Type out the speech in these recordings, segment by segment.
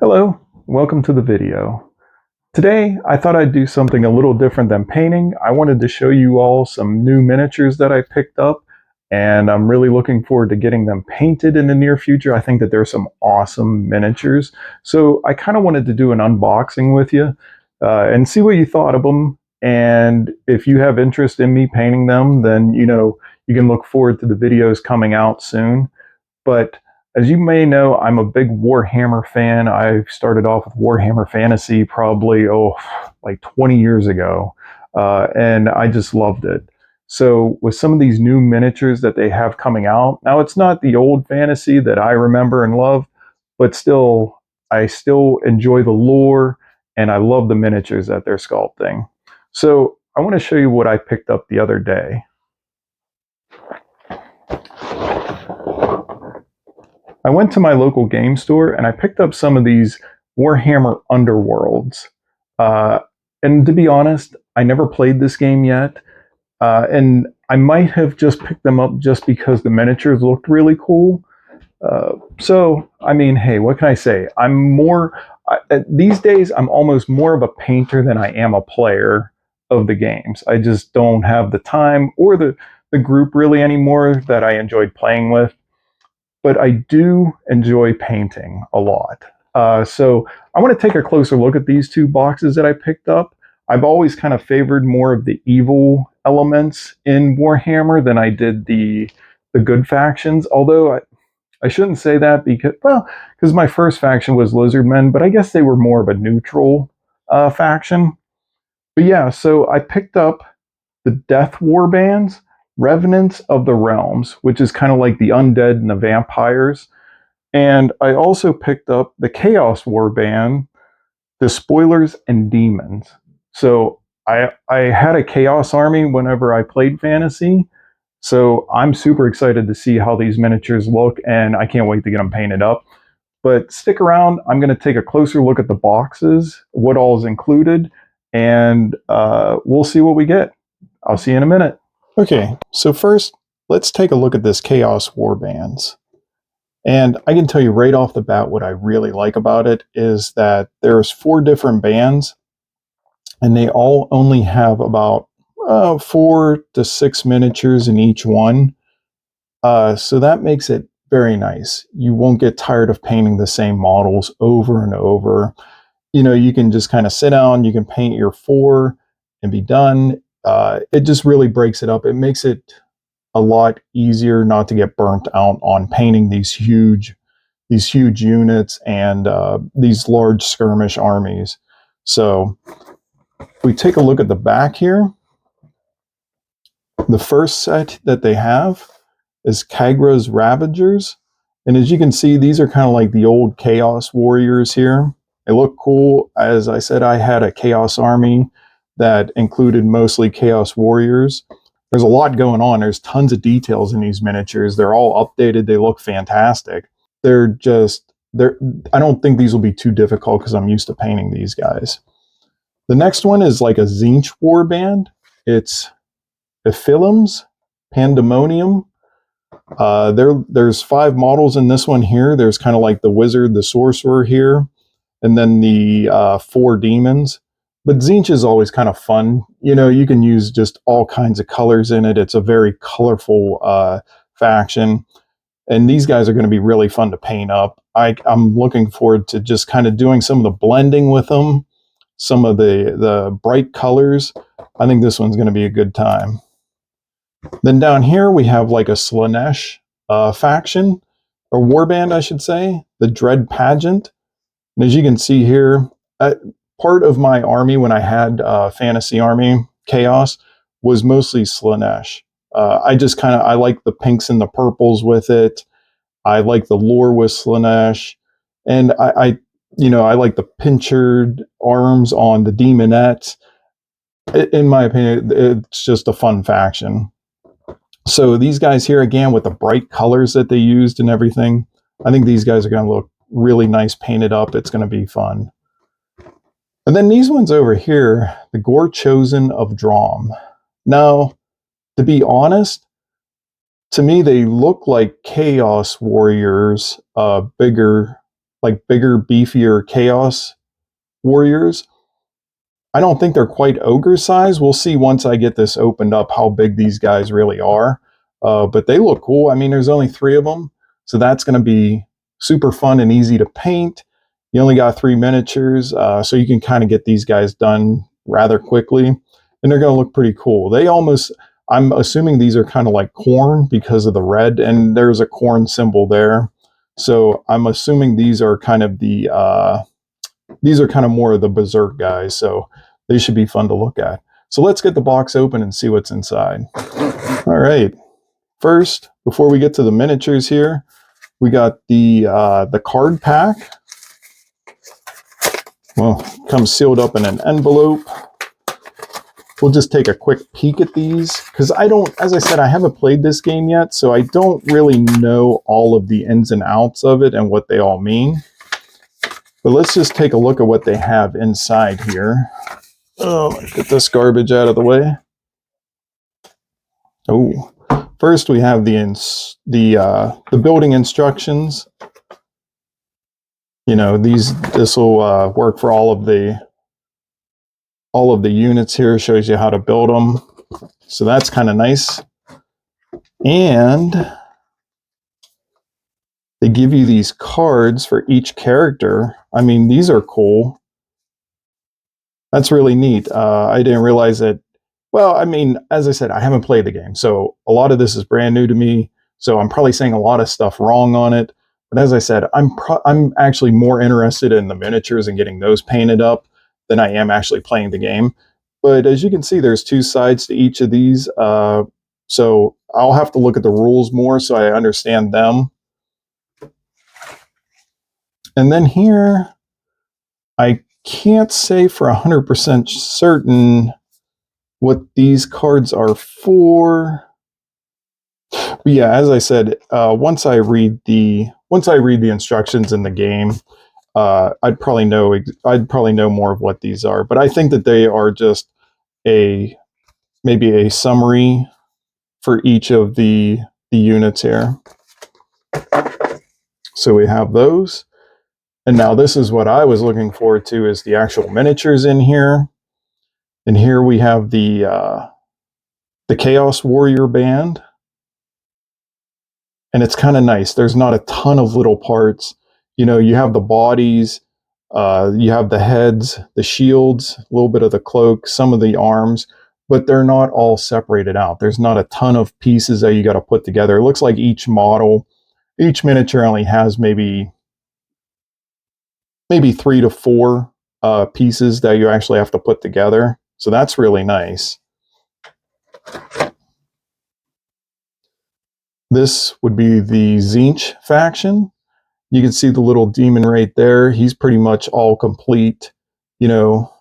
Hello, welcome to the video. Today, I thought I'd do something a little different than painting. I wanted to show you all some new miniatures that I picked up, and I'm really looking forward to getting them painted in the near future. I think that there's some awesome miniatures. So I kind of wanted to do an unboxing with you and see what you thought of them. And if you have interest in me painting them, then you can look forward to the videos coming out soon. But as you may know, I'm a big Warhammer fan. I started off with Warhammer Fantasy probably, like 20 years ago, and I just loved it. So with some of these new miniatures that they have coming out, now it's not the old fantasy that I remember and love, but still, I still enjoy the lore, and I love the miniatures that they're sculpting. So I want to show you what I picked up the other day. I went to my local game store and I picked up some of these Warhammer Underworlds. Uh, and to be honest, I never played this game yet. And I might have just picked them up just because the miniatures looked really cool. I mean, hey, what can I say? These days, I'm almost more of a painter than I am a player of the games. I just don't have the time or the group really anymore that I enjoyed playing with, but I do enjoy painting a lot. So I want to take a closer look at these two boxes that I picked up. I've always kind of favored more of the evil elements in Warhammer than I did the good factions. Although I shouldn't say that because my first faction was Lizardmen, but I guess they were more of a neutral faction. But yeah, so I picked up the Death Warbands, Revenants of the Realms, which is kind of like the undead and the vampires. And I also picked up the Chaos Warband, the Spoilers and Demons. So I had a Chaos army whenever I played Fantasy. So I'm super excited to see how these miniatures look, and I can't wait to get them painted up. But stick around. I'm going to take a closer look at the boxes, what all is included, and we'll see what we get. I'll see you in a minute. Okay, so first, let's take a look at this Chaos Warbands. And I can tell you right off the bat what I really like about it is that there's 4 different bands, and they all only have about 4 to 6 miniatures in each one. So that makes it very nice. You won't get tired of painting the same models over and over. You can just kind of sit down, you can paint your 4 and be done. It just really breaks it up. It makes it a lot easier not to get burnt out on painting these huge units and these large skirmish armies. So if we take a look at the back here, the first set that they have is Kagra's Ravagers. And as you can see, these are kind of like the old Chaos Warriors here. They look cool. As I said, I had a Chaos army that included mostly Chaos Warriors. There's a lot going on. There's tons of details in these miniatures. They're all updated. They look fantastic. I don't think these will be too difficult because I'm used to painting these guys. The next one is like a Tzeentch warband. It's Ephilim's Pandemonium. There's 5 models in this one here. There's kind of like the wizard, the sorcerer here, and then the 4 demons. But Tzeentch is always kind of fun. You can use just all kinds of colors in it. It's a very colorful faction. And these guys are going to be really fun to paint up. I'm looking forward to just kind of doing some of the blending with them, some of the bright colors. I think this one's going to be a good time. Then down here we have like a Slaanesh faction, or warband, I should say, the Dread Pageant. And as you can see here, part of my army when I had Fantasy Army Chaos was mostly Slaanesh. I like the pinks and the purples with it. I like the lore with Slaanesh, and I like the pinchered arms on the demonettes. In my opinion, it's just a fun faction. So these guys here, again, with the bright colors that they used and everything, I think these guys are going to look really nice painted up. It's going to be fun. And then these ones over here, the Gore Chosen of Drom. Now, to be honest, to me, they look like Chaos Warriors, bigger like bigger, beefier Chaos Warriors. I don't think they're quite ogre size. We'll see once I get this opened up how big these guys really are. But they look cool. I mean, there's only 3 of them, so that's going to be super fun and easy to paint. You only got 3 miniatures, so you can kind of get these guys done rather quickly, and they're going to look pretty cool. They almost, I'm assuming these are kind of like corn because of the red, and there's a corn symbol there. So I'm assuming these are kind of more of the Berserk guys, so they should be fun to look at. So let's get the box open and see what's inside. All right. First, before we get to the miniatures here, we got the card pack. Well, comes sealed up in an envelope. We'll just take a quick peek at these, because as I said, I haven't played this game yet, so I don't really know all of the ins and outs of it and what they all mean. But let's just take a look at what they have inside here. Oh, get this garbage out of the way. Oh, first we have the building instructions. You know, this will work for all of the units here. Shows you how to build them. So that's kind of nice. And they give you these cards for each character. I mean, these are cool. That's really neat. I didn't realize that. Well, I mean, as I said, I haven't played the game, so a lot of this is brand new to me. So I'm probably saying a lot of stuff wrong on it. But as I said, I'm actually more interested in the miniatures and getting those painted up than I am actually playing the game. But as you can see, there's 2 sides to each of these. So I'll have to look at the rules more so I understand them. And then here, I can't say for 100% certain what these cards are for. But yeah, as I said, once I read the instructions in the game, I'd probably know more of what these are. But I think that they are just maybe a summary for each of the units here. So we have those. And now this is what I was looking forward to, is the actual miniatures in here. And here we have the Chaos Warrior band. And it's kind of nice. There's not a ton of little parts. You know, you have the bodies, you have the heads, the shields, a little bit of the cloak, some of the arms, but they're not all separated out. There's not a ton of pieces that you got to put together. It looks like each miniature only has maybe 3 to 4 pieces that you actually have to put together. So that's really nice. This would be the Tzeentch faction. You can see the little demon right there. He's pretty much all complete. You know,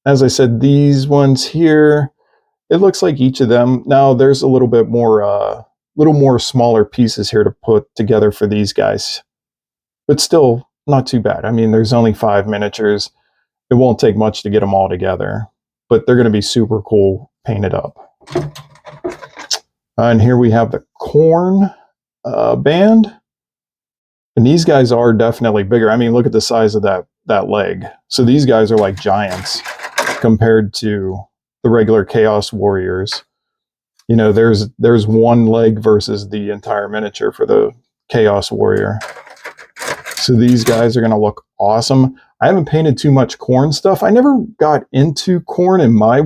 as I said, these ones here, it looks like each of them. Now there's a little bit more, smaller pieces here to put together for these guys. But still, not too bad. I mean, there's only 5 miniatures. It won't take much to get them all together. But they're going to be super cool painted up. And here we have the Corn band. And these guys are definitely bigger. I mean, look at the size of that leg. So these guys are like giants compared to the regular Chaos Warriors. You know, there's one leg versus the entire miniature for the Chaos Warrior. So these guys are going to look awesome. I haven't painted too much Corn stuff. I never got into Corn in my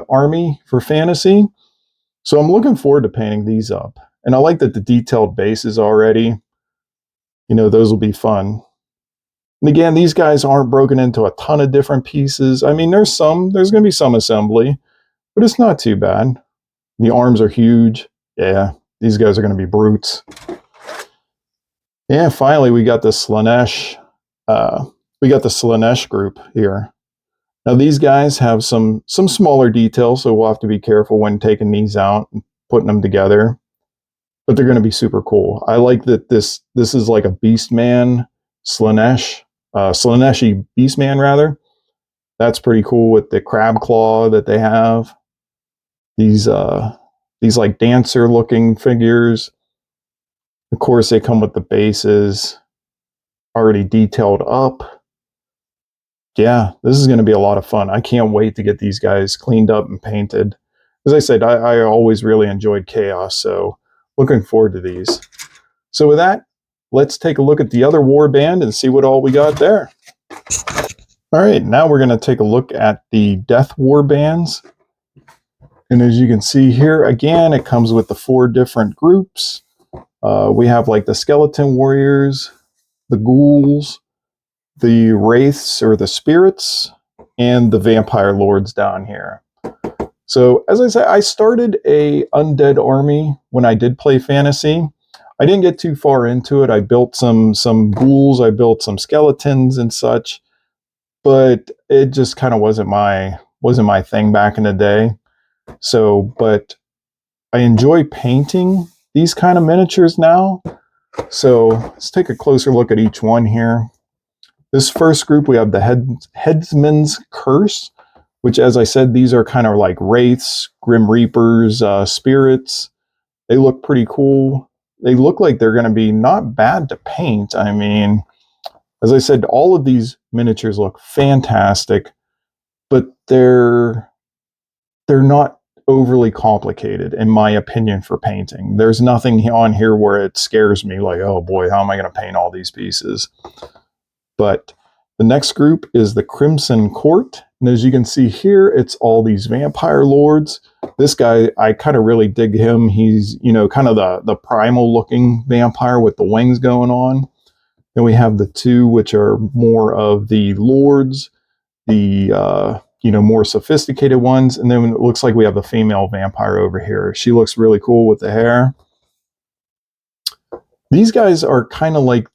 army for fantasy. So I'm looking forward to painting these up. And I like that the detailed bases already. You know, those will be fun. And again, these guys aren't broken into a ton of different pieces. I mean, there's going to be some assembly, but it's not too bad. The arms are huge. Yeah, these guys are going to be brutes. And finally, we got the Slaanesh. We got the Slaanesh group here. Now these guys have some smaller details, so we'll have to be careful when taking these out and putting them together. But they're going to be super cool. I like that this is like a Beastman Slaanesh, Slaaneshi Beastman rather. That's pretty cool with the crab claw that they have. These like dancer looking figures. Of course, they come with the bases. already detailed up. Yeah, this is going to be a lot of fun. I can't wait to get these guys cleaned up and painted. As I said, I always really enjoyed Chaos, so looking forward to these. So with that, let's take a look at the other warband and see what all we got there. All right, now we're going to take a look at the Death Warbands. And as you can see here, again, it comes with the 4 different groups. We have like the Skeleton Warriors, the Ghouls, the Wraiths or the Spirits, and the Vampire Lords down here. So as I said, I started a undead army when I did play fantasy. I didn't get too far into it. I built some ghouls, I built some skeletons and such, but it just kind of wasn't my thing back in the day. So, but I enjoy painting these kind of miniatures now. So let's take a closer look at each one here. This first group, we have the Headsman's Curse, which, as I said, these are kind of like wraiths, grim reapers, spirits. They look pretty cool. They look like they're going to be not bad to paint. I mean, as I said, all of these miniatures look fantastic, but they're not overly complicated, in my opinion, for painting. There's nothing on here where it scares me, like, oh boy, how am I going to paint all these pieces? But the next group is the Crimson Court. And as you can see here, it's all these vampire lords. This guy, I kind of really dig him. He's, you know, kind of the primal looking vampire with the wings going on. Then we have the 2, which are more of the lords, the, you know, more sophisticated ones. And then it looks like we have the female vampire over here. She looks really cool with the hair. These guys are kind of like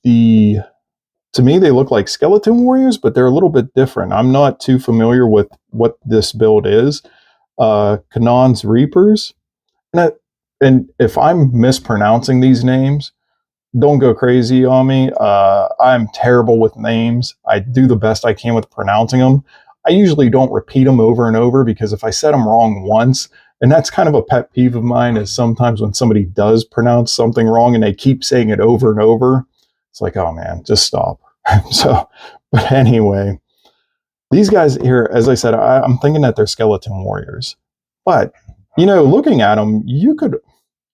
to me, they look like Skeleton Warriors, but they're a little bit different. I'm not too familiar with what this build is. Kanan's Reapers. And if I'm mispronouncing these names, don't go crazy on me. I'm terrible with names. I do the best I can with pronouncing them. I usually don't repeat them over and over, because if I said them wrong once, and that's kind of a pet peeve of mine, is sometimes when somebody does pronounce something wrong and they keep saying it over and over, it's like, oh man, just stop. So, but anyway, these guys here, as I said, I'm thinking that they're Skeleton Warriors. But, you know, looking at them, you could,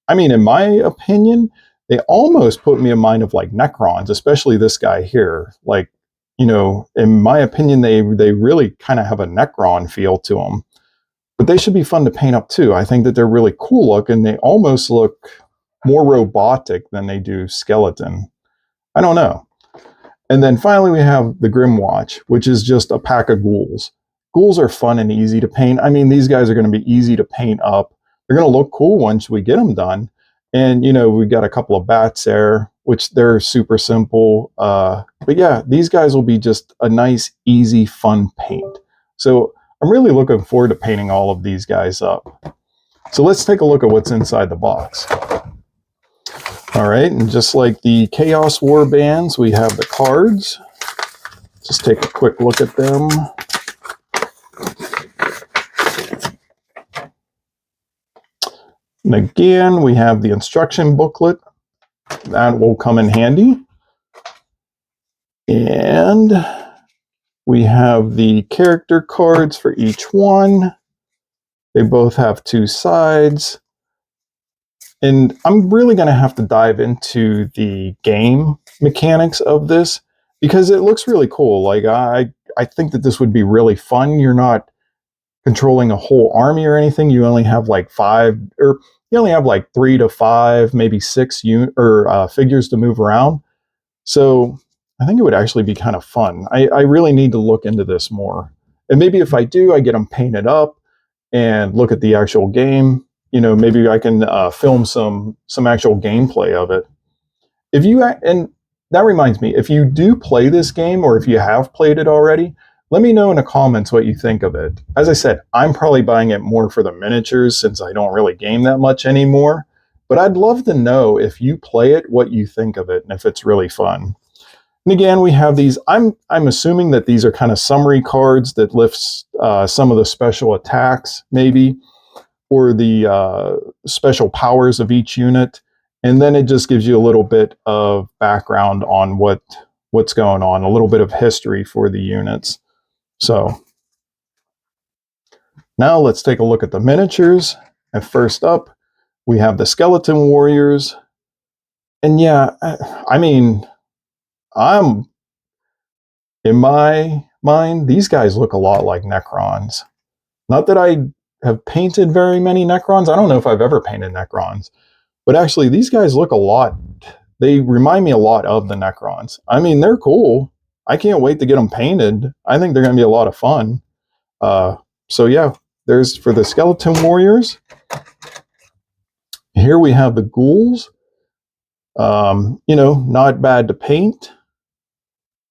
I mean, in my opinion, they almost put me in mind of like Necrons, especially this guy here. Like, you know, in my opinion, they really kind of have a Necron feel to them. But they should be fun to paint up too. I think that they're really cool looking. They almost look more robotic than they do skeleton. I don't know. And then finally we have the Grimwatch, which is just a pack of ghouls. Ghouls are fun and easy to paint. I mean, these guys are going to be easy to paint up. They're going to look cool once we get them done. And, you know, we've got a couple of bats there, which they're super simple. But yeah, these guys will be just a nice, easy, fun paint. So I'm really looking forward to painting all of these guys up. So let's take a look at what's inside the box. All right, and just like the Chaos Warbands, we have the cards. Just take a quick look at them. And again, we have the instruction booklet. That will come in handy. And we have the character cards for each one. They both have 2 sides. And I'm really going to have to dive into the game mechanics of this, because it looks really cool. Like, I think that this would be really fun. You're not controlling a whole army or anything. You only have like 5, or you only have like 3 to 5, maybe 6 figures to move around. So I think it would actually be kind of fun. I really need to look into this more. And maybe if I do, I get them painted up and look at the actual game. You know, maybe I can film some actual gameplay of it. And that reminds me, if you do play this game, or if you have played it already, let me know in the comments what you think of it. As I said, I'm probably buying it more for the miniatures, since I don't really game that much anymore. But I'd love to know, if you play it, what you think of it, and if it's really fun. And again, we have these. I'm assuming that these are kind of summary cards that lifts some of the special attacks, maybe, or the special powers of each unit. And then it just gives you a little bit of background on what what's going on, a little bit of history for the units. So now let's take a look at the miniatures. And first up, we have the Skeleton Warriors. And yeah, I mean, I'm in my mind, these guys look a lot like Necrons. Not that I have painted very many Necrons. I don't know if I've ever painted Necrons, but actually these guys look a lot. They remind me a lot of the Necrons. I mean, they're cool. I can't wait to get them painted. I think they're going to be a lot of fun. So yeah, there's for the Skeleton Warriors. Here we have the ghouls. Not bad to paint.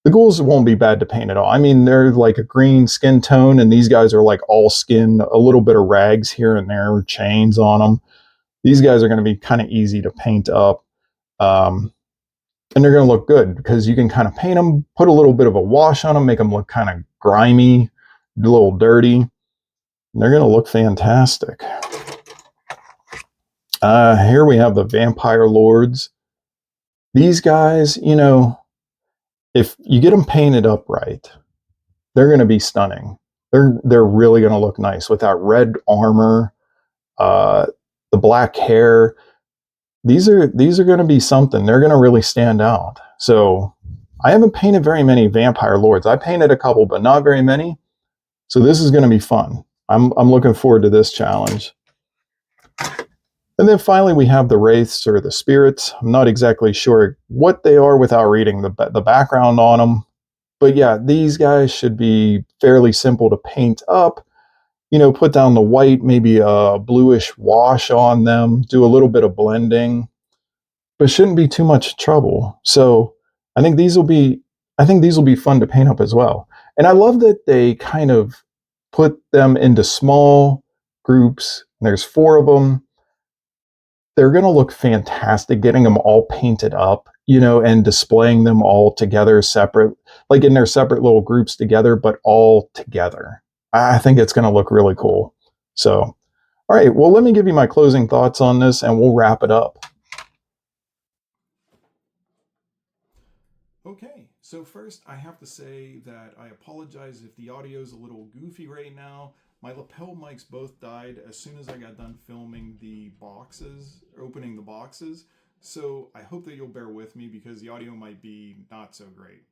The ghouls won't be bad to paint at all. I mean, they're like a green skin tone, and these guys are like all skin, a little bit of rags here and there, chains on them. These guys are going to be kind of easy to paint up. And they're going to look good because you can kind of paint them, put a little bit of a wash on them, make them look kind of grimy, a little dirty. And they're going to look fantastic. Here we have the Vampire Lords. These guys, if you get them painted up right, they're going to be stunning. They're really going to look nice with that red armor, the black hair. These are going to be something. They're going to really stand out. So I haven't painted very many Vampire Lords. I painted a couple, but not very many. So this is going to be fun. I'm looking forward to this challenge. And then finally, we have the Wraiths or the Spirits. I'm not exactly sure what they are without reading the background on them. But yeah, these guys should be fairly simple to paint up. Put down the white, maybe a bluish wash on them, do a little bit of blending, but shouldn't be too much trouble. So I think these will be fun to paint up as well. And I love that they kind of put them into small groups. There's 4 of them. They're going to look fantastic getting them all painted up, and displaying them all together separate, like in their separate little groups together, but all together. I think it's going to look really cool. So, all right, well, let me give you my closing thoughts on this and we'll wrap it up. Okay, so first I have to say that I apologize if the audio is a little goofy right now. My lapel mics both died as soon as I got done filming the boxes, opening the boxes. So I hope that you'll bear with me because the audio might be not so great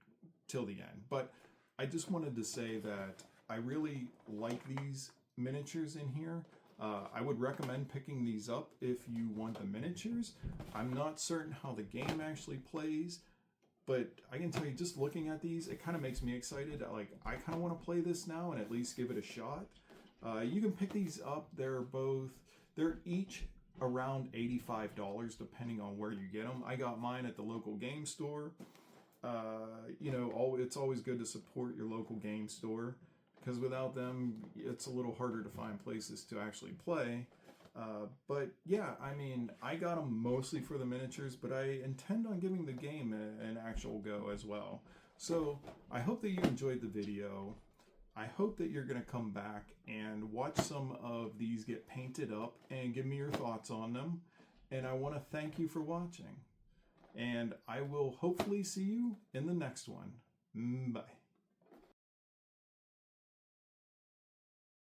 till the end. But I just wanted to say that I really like these miniatures in here. I would recommend picking these up if you want the miniatures. I'm not certain how the game actually plays, but I can tell you, just looking at these, it kind of makes me excited. Like, I kind of want to play this now and at least give it a shot. You can pick these up. They're each around $85 depending on where you get them. I got mine at the local game store. It's always good to support your local game store because without them, it's a little harder to find places to actually play. But yeah, I mean, I got them mostly for the miniatures, but I intend on giving the game an actual go as well. So I hope that you enjoyed the video. I hope that you're going to come back and watch some of these get painted up and give me your thoughts on them. And I want to thank you for watching. And I will hopefully see you in the next one. Bye.